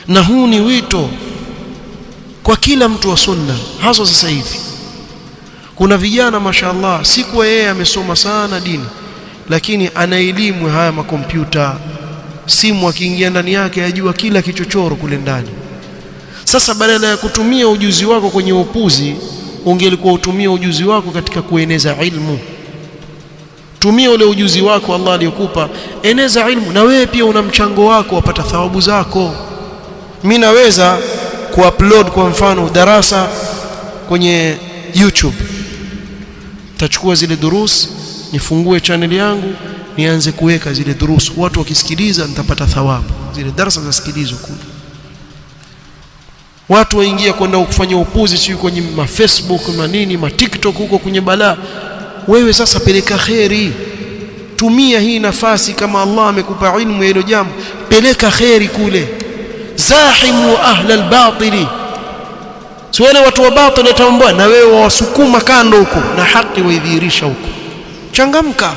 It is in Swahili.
Na huu ni wito kwa kila mtu wa sunna, hasa sasa hivi. Kuna vijana mashaallah, si kwa yeye amesoma sana dini, lakini ana elimu haya makompyuta, simu akiingia ndani yake ajua kila kichochoro kule ndani. Sasa badala ya kutumia ujuzi wako kwenye upuzi, ungelikuwa utumia ujuzi wako katika kueneza ilmu. Tumia ule ujuzi wako Allah aliyokupa, eneza ilmu, na wewe pia una mchango wako, wapata thawabu zako. Mimi naweza kuupload kwa mfano darasa kwenye YouTube, tachukua zile durus, nifungue channel yangu, nianze kuweka zile durus, watu wakisikiliza nitapata thawabu, zile darasa zasikilizwa kule. Watu waingia kwenda kufanya upuzi, sio kwenye Facebook na nini, ma TikTok huko kwenye balaa. Wewe sasa peleka khairi, tumia hii nafasi, kama Allah amekupa ilmu ya hilo jambo, peleka khairi kule. Zahimu ahla albatili, siwale watu wa batili tambua, na wewe wasukuma kando huko na haki waidhihirisha huko. Changamka.